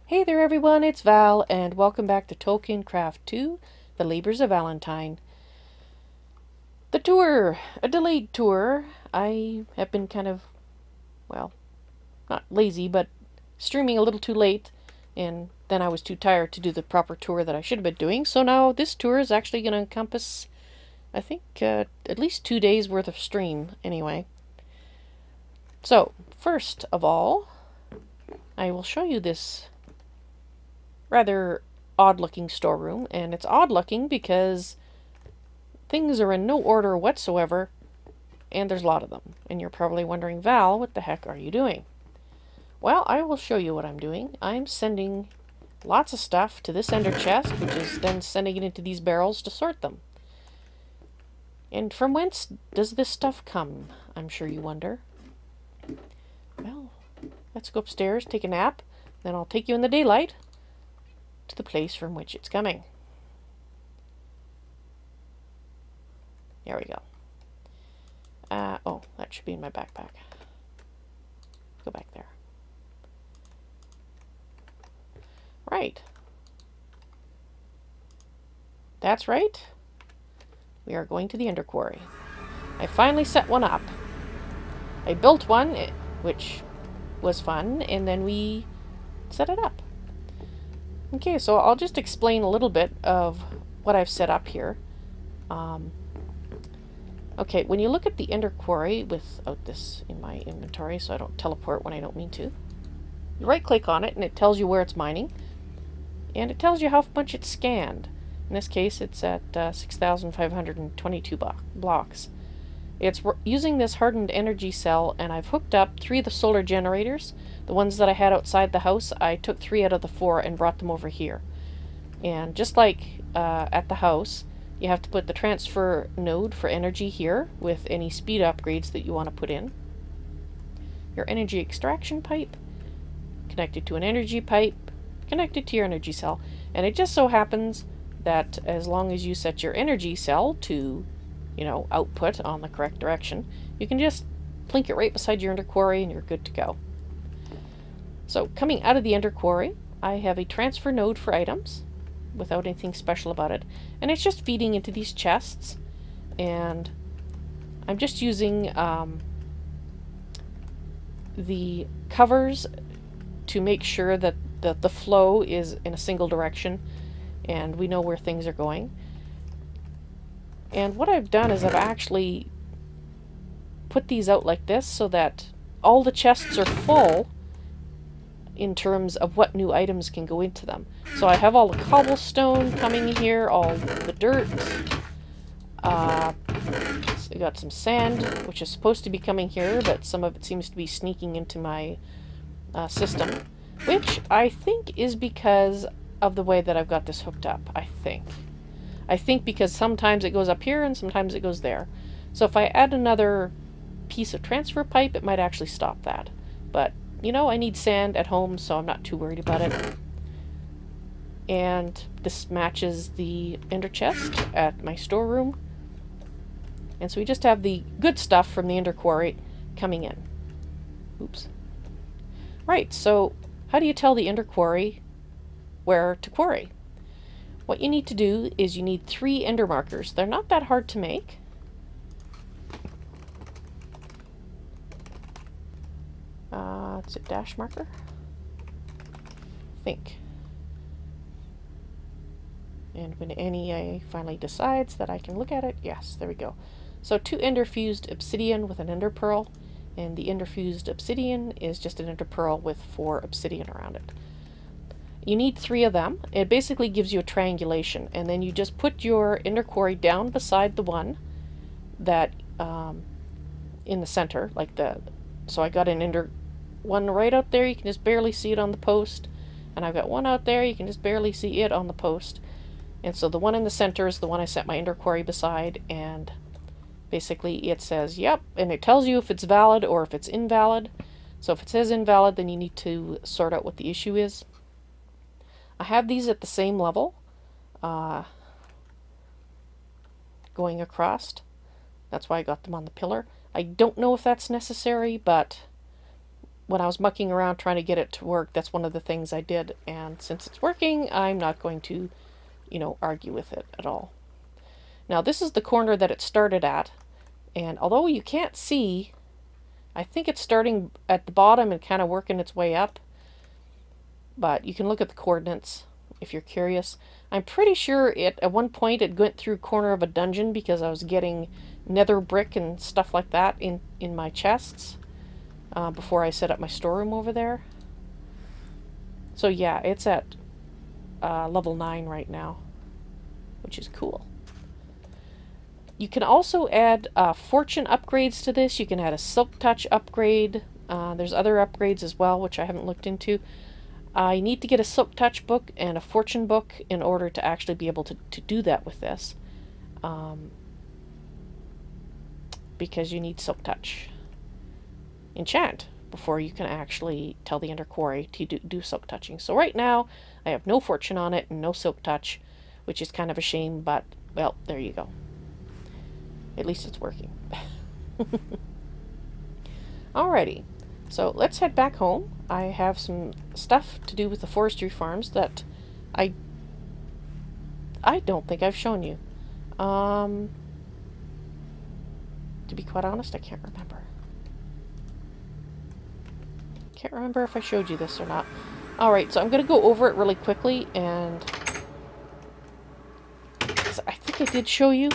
Hey there everyone, it's Val, and welcome back to Tolkiencraft II, The Labors of Valentine. The tour! A delayed tour. I have been kind of, well, not lazy, but streaming a little too late, and then I was too tired to do the proper tour that I should have been doing, so now this tour is actually going to encompass, I think, at least 2 days worth of stream, anyway. So, first of all, I will show you this rather odd-looking storeroom, and it's odd-looking because things are in no order whatsoever, and there's a lot of them. And you're probably wondering, Val, what the heck are you doing? Well, I will show you what I'm doing. I'm sending lots of stuff to this ender chest, which is then sending it into these barrels to sort them. And from whence does this stuff come, I'm sure you wonder. Well, let's go upstairs, take a nap, then I'll take you in the daylight to the place from which it's coming. There we go. Oh, that should be in my backpack. Go back there. Right. That's right. We are going to the ender-quarry. I finally set one up. I built one, which was fun, and then we set it up. Okay, so I'll just explain a little bit of what I've set up here. Okay, when you look at the ender-quarry without this in my inventory, so I don't teleport when I don't mean to, you right-click on it and it tells you where it's mining, and it tells you how much it's scanned. In this case, it's at 6,522 blocks. It's using this hardened energy cell, and I've hooked up 3 of the solar generators. The ones that I had outside the house, I took 3 out of the 4 and brought them over here. And just like at the house, you have to put the transfer node for energy here with any speed upgrades that you want to put in. Your energy extraction pipe, connected to an energy pipe, connected to your energy cell. And it just so happens that as long as you set your energy cell to, you know, output on the correct direction, you can just plink it right beside your ender-quarry and you're good to go. So coming out of the ender-quarry, I have a transfer node for items without anything special about it, and it's just feeding into these chests, and I'm just using the covers to make sure that the flow is in a single direction and we know where things are going. And what I've done is I've actually put these out like this so that all the chests are full in terms of what new items can go into them. So I have all the cobblestone coming here, all the dirt. I got some sand, which is supposed to be coming here, but some of it seems to be sneaking into my system, which I think is because of the way that I've got this hooked up, I think because sometimes it goes up here and sometimes it goes there. So if I add another piece of transfer pipe, it might actually stop that. But, you know, I need sand at home, so I'm not too worried about it. And this matches the ender chest at my storeroom. And so we just have the good stuff from the ender-quarry coming in. Oops. Right, so how do you tell the ender-quarry where to quarry? What you need to do is you need 3 ender markers. They're not that hard to make. It's a dash marker, I think. And when Annie finally decides that I can look at it, yes, there we go. So 2 ender-fused obsidian with an ender pearl, and the ender-fused obsidian is just an ender pearl with 4 obsidian around it. You need 3 of them. It basically gives you a triangulation, and then you just put your ender-quarry down beside the one that in the center, like the. So I got an ender one right out there. You can just barely see it on the post, and I've got one out there. You can just barely see it on the post, and so the one in the center is the one I set my ender-quarry beside, and basically it says yep, and it tells you if it's valid or if it's invalid. So if it says invalid, then you need to sort out what the issue is. I have these at the same level going across. That's why I got them on the pillar. I don't know if that's necessary, but when I was mucking around trying to get it to work, that's one of the things I did. And since it's working, I'm not going to, you know, argue with it at all. Now this is the corner that it started at. And although you can't see, I think it's starting at the bottom and kind of working its way up. But you can look at the coordinates if you're curious. I'm pretty sure at one point it went through corner of a dungeon because I was getting nether brick and stuff like that in my chests before I set up my storeroom over there. So yeah, it's at level 9 right now, which is cool. You can also add fortune upgrades to this. You can add a silk touch upgrade. There's other upgrades as well, which I haven't looked into. I need to get a silk touch book and a fortune book in order to actually be able to do that with this. Because you need silk touch enchant before you can actually tell the ender-quarry to do silk touching. So right now I have no fortune on it and no silk touch, which is kind of a shame, but well, there you go. At least it's working. Alrighty, so let's head back home. I have some stuff to do with the forestry farms that I don't think I've shown you. To be quite honest, I can't remember. Can't remember if I showed you this or not. Alright, so I'm going to go over it really quickly, and I think I did show you.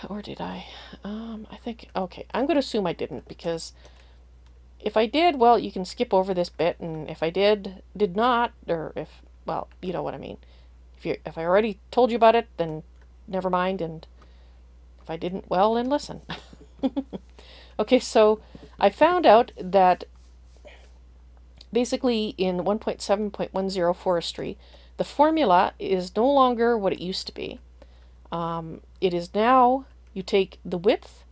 Or did I? I think, okay, I'm going to assume I didn't, because if I did, well, you can skip over this bit, and if I did not, or if, well, you know what I mean. If I already told you about it, then never mind, and if I didn't, well, then listen. Okay, so I found out that basically in 1.7.10 Forestry, the formula is no longer what it used to be. It is now, you take the width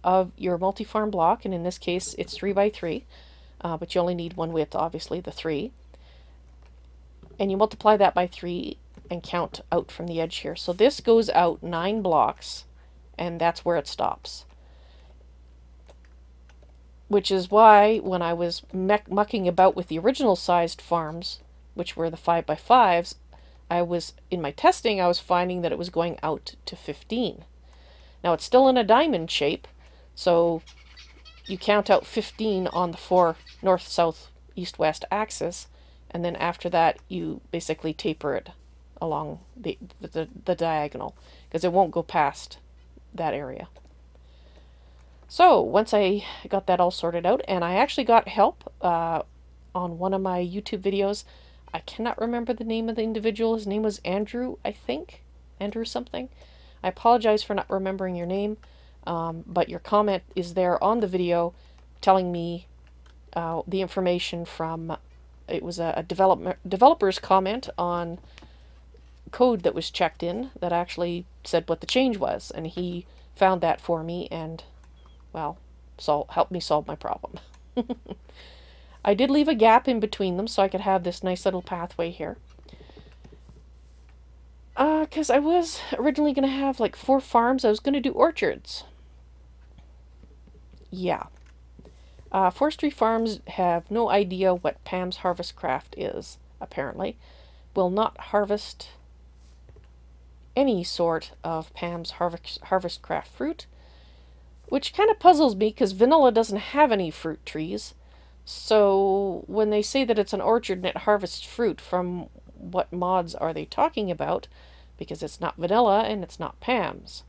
of your multi-farm block, and in this case it's 3 by 3, but you only need one width, obviously, the 3. And you multiply that by 3 and count out from the edge here. So this goes out 9 blocks, and that's where it stops. Which is why when I was mucking about with the original sized farms, which were the 5 by 5s, in my testing, I was finding that it was going out to 15. Now it's still in a diamond shape, so you count out 15 on the 4 north, south, east, west axis, and then after that you basically taper it along the diagonal, because it won't go past that area. So once I got that all sorted out, and I actually got help on one of my YouTube videos. I cannot remember the name of the individual. His name was Andrew, I think. Andrew something. I apologize for not remembering your name, but your comment is there on the video telling me the information from, it was a developer's comment on code that was checked in that actually said what the change was, and he found that for me and, well, helped me solve my problem. I did leave a gap in between them so I could have this nice little pathway here. Because I was originally going to have like 4 farms. I was going to do orchards. Yeah. Forestry farms have no idea what Pam's Harvest Craft is, apparently. Will not harvest any sort of Pam's Harvest Craft fruit, which kind of puzzles me because vanilla doesn't have any fruit trees. So when they say that it's an orchard and it harvests fruit, from what mods are they talking about? Because it's not vanilla and it's not Pam's.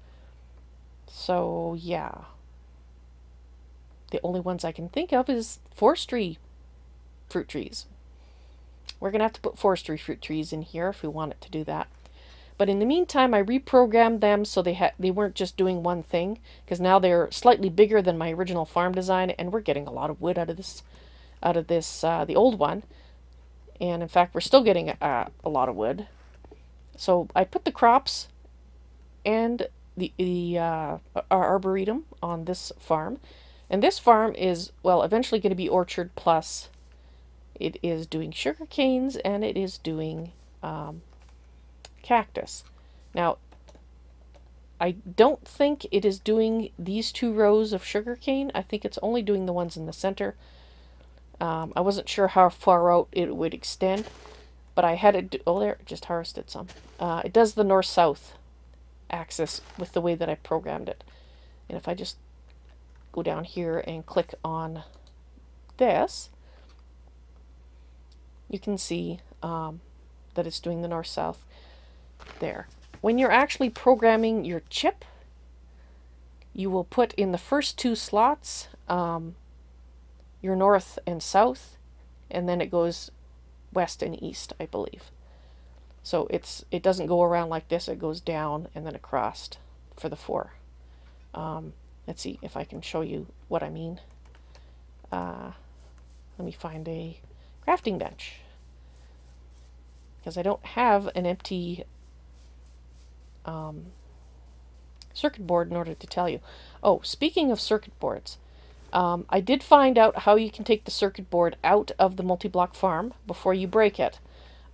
So yeah. The only ones I can think of is forestry fruit trees. We're going to have to put forestry fruit trees in here if we want it to do that. But in the meantime, I reprogrammed them so they weren't just doing one thing, because now they're slightly bigger than my original farm design, and we're getting a lot of wood out of this the old one. And in fact, we're still getting a lot of wood. So I put the crops and our arboretum on this farm. And this farm is, well, eventually going to be orchard plus. It is doing sugar canes and it is doing cactus. Now, I don't think it is doing these 2 rows of sugarcane. I think it's only doing the ones in the center. I wasn't sure how far out it would extend, but I had it oh, there, just harvested some. It does the north-south axis with the way that I programmed it. And if I just go down here and click on this, you can see that it's doing the north-south there. When you're actually programming your chip, you will put in the first 2 slots your north and south, and then it goes west and east, I believe. So it doesn't go around like this, it goes down and then across for the 4. Let's see if I can show you what I mean. Let me find a crafting bench, because I don't have an empty circuit board in order to tell you. Oh, speaking of circuit boards, I did find out how you can take the circuit board out of the multi-block farm before you break it.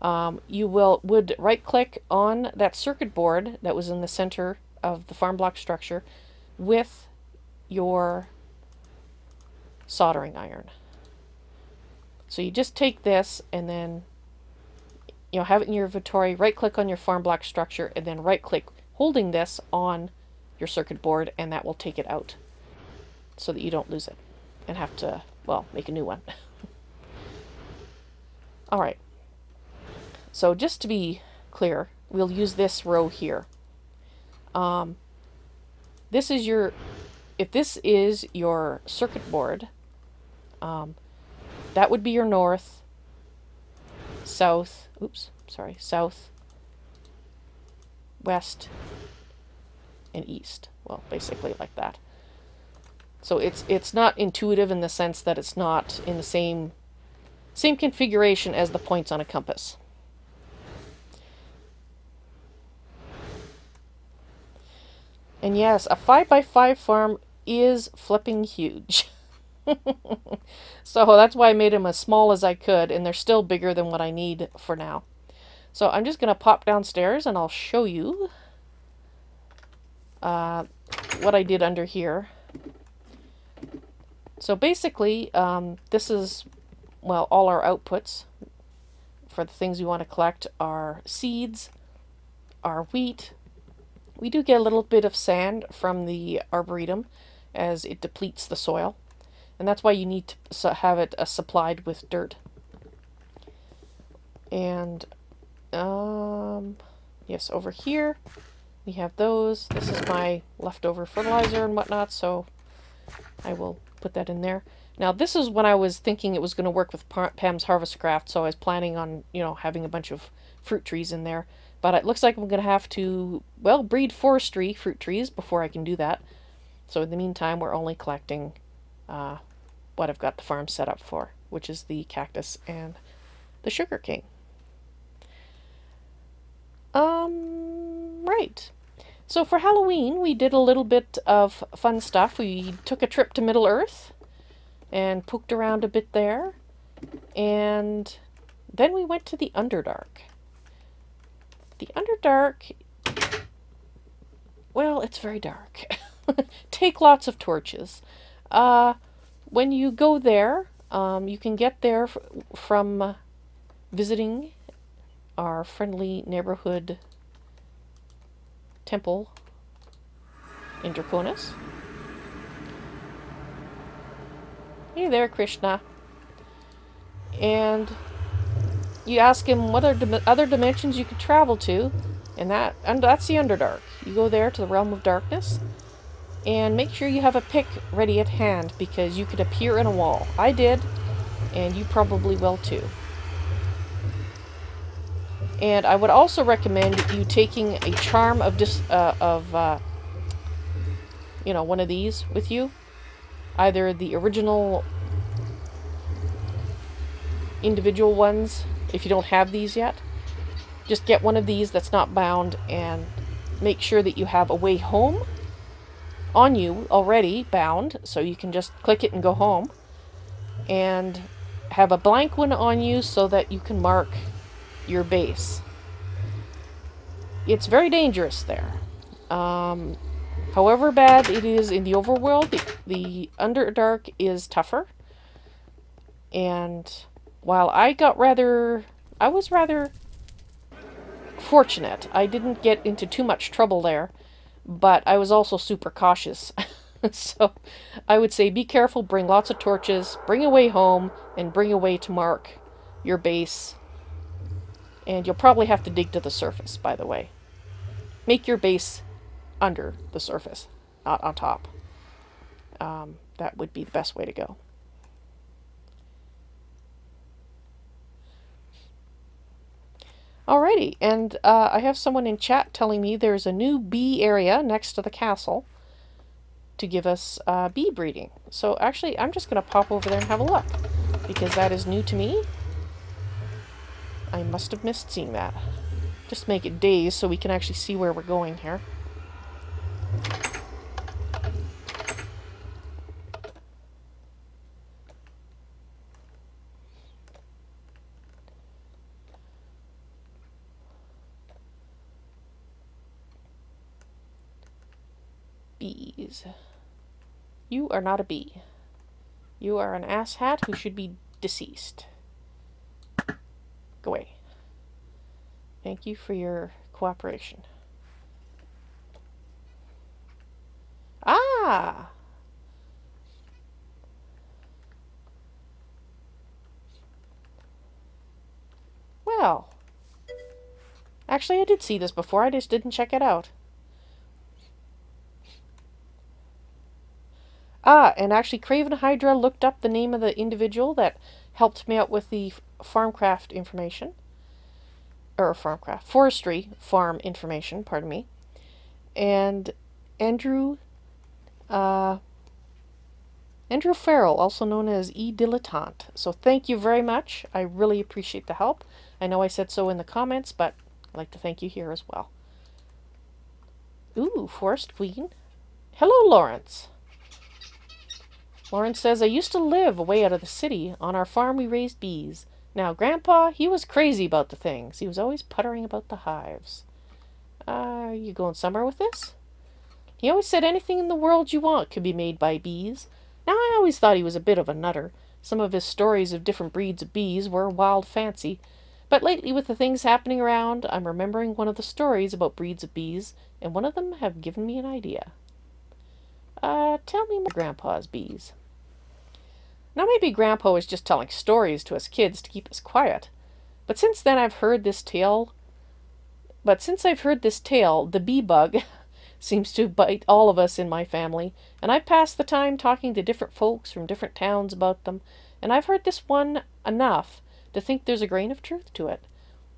You would right-click on that circuit board that was in the center of the farm block structure with your soldering iron. So you just take this and then, you know, have it in your inventory, right-click on your farm block structure, and then right-click holding this on your circuit board, and that will take it out so that you don't lose it and have to, well, make a new one. Alright, so just to be clear, we'll use this row here. This is your, if this is your circuit board, that would be your north, south, south, west, and east. Well, basically like that. So it's not intuitive in the sense that it's not in the same configuration as the points on a compass. And yes, a 5x5 farm is flipping huge. So that's why I made them as small as I could, and they're still bigger than what I need for now. So I'm just going to pop downstairs and I'll show you what I did under here. So basically, this is, well, all our outputs for the things we want to collect are seeds, our wheat. We do get a little bit of sand from the arboretum as it depletes the soil. And that's why you need to have it supplied with dirt. And, yes, over here we have those. This is my leftover fertilizer and whatnot, so I will put that in there. Now, this is when I was thinking it was going to work with Pam's Harvest Craft, so I was planning on, you know, having a bunch of fruit trees in there. But it looks like I'm going to have to, well, breed forestry fruit trees before I can do that. So in the meantime, we're only collecting what I've got the farm set up for, which is the cactus and the sugar cane. Right. So for Halloween, we did a little bit of fun stuff. We took a trip to Middle-earth and poked around a bit there. And then we went to the Underdark. The Underdark, well, it's very dark. Take lots of torches. When you go there, you can get there from visiting our friendly neighborhood temple in Draconis. Hey there, Krishna. And you ask him what are other dimensions you could travel to, and that's the Underdark. You go there to the realm of darkness, and make sure you have a pick ready at hand, because you could appear in a wall. I did, and you probably will too. And I would also recommend you taking a charm of you know, one of these with you. Either the original individual ones, if you don't have these yet. Just get one of these that's not bound, and make sure that you have a way home on you already bound, so you can just click it and go home. And have a blank one on you so that you can mark your base. It's very dangerous there. However bad it is in the overworld, the Underdark is tougher. And while I was rather fortunate. I didn't get into too much trouble there, but I was also super cautious. So I would say be careful, bring lots of torches, bring away home, and bring away to mark your base. And you'll probably have to dig to the surface, by the way. Make your base under the surface, not on top. That would be the best way to go. Alrighty, and I have someone in chat telling me there's a new bee area next to the castle to give us bee breeding. So actually, I'm just going to pop over there and have a look, because that is new to me. I must have missed seeing that. Just make it days so we can actually see where we're going here. Bees. You are not a bee. You are an asshat who should be deceased. Go away. Thank you for your cooperation. Ah! Well. Actually, I did see this before. I just didn't check it out. Ah, and actually Craven Hydra looked up the name of the individual that helped me out with the farmcraft information. Or farmcraft. Forestry farm information, pardon me. And Andrew Farrell, also known as E. Dilettante. So thank you very much. I really appreciate the help. I know I said so in the comments, but I'd like to thank you here as well. Ooh, Forest Queen. Hello, Lawrence. Lawrence says, I used to live away out of the city. On our farm we raised bees. Now, Grandpa, he was crazy about the things. He was always puttering about the hives. Are you going somewhere with this? He always said anything in the world you want could be made by bees. Now, I always thought he was a bit of a nutter. Some of his stories of different breeds of bees were wild fancy. But lately, with the things happening around, I'm remembering one of the stories about breeds of bees, and one of them have given me an idea. Tell me more Grandpa's bees. Now maybe Grandpa was just telling stories to us kids to keep us quiet. But since I've heard this tale, the bee bug seems to bite all of us in my family, and I've passed the time talking to different folks from different towns about them, and I've heard this one enough to think there's a grain of truth to it.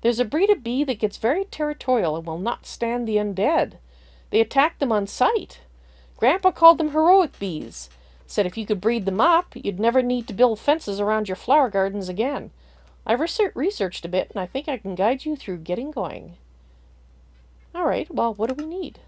There's a breed of bee that gets very territorial and will not stand the undead. They attack them on sight. Grandpa called them heroic bees. Said if you could breed them up, you'd never need to build fences around your flower gardens again. I've researched a bit, and I think I can guide you through getting going. Alright, well, what do we need?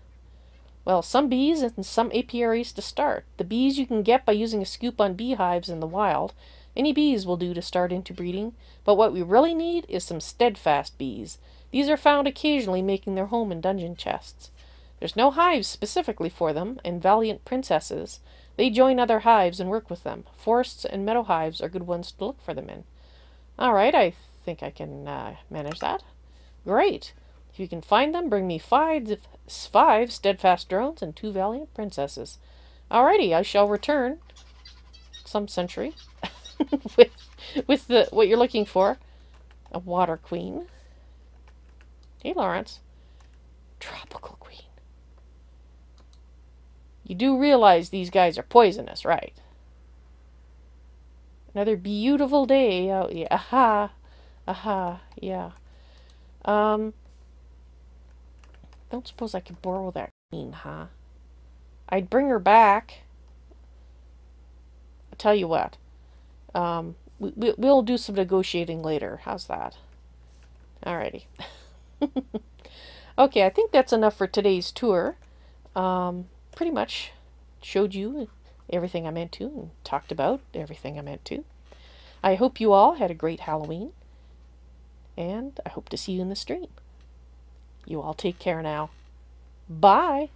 Well, some bees and some apiaries to start. The bees you can get by using a scoop on beehives in the wild. Any bees will do to start into breeding, but what we really need is some steadfast bees. These are found occasionally making their home in dungeon chests. There's no hives specifically for them, and valiant princesses. They join other hives and work with them. Forests and meadow hives are good ones to look for them in. Alright, I think I can manage that. Great. If you can find them, bring me five steadfast drones and 2 valiant princesses. Alrighty, I shall return some century with what you're looking for. A water queen. Hey, Lawrence. Tropical queen. You do realize these guys are poisonous, right? Another beautiful day out here. Aha. Aha. Yeah. Don't suppose I could borrow that queen, huh? I'd bring her back. I'll tell you what. We'll do some negotiating later. How's that? Alrighty. Okay, I think that's enough for today's tour. Pretty much showed you everything I meant to and talked about everything I meant to. I hope you all had a great Halloween, and I hope to see you in the stream. You all take care now. Bye!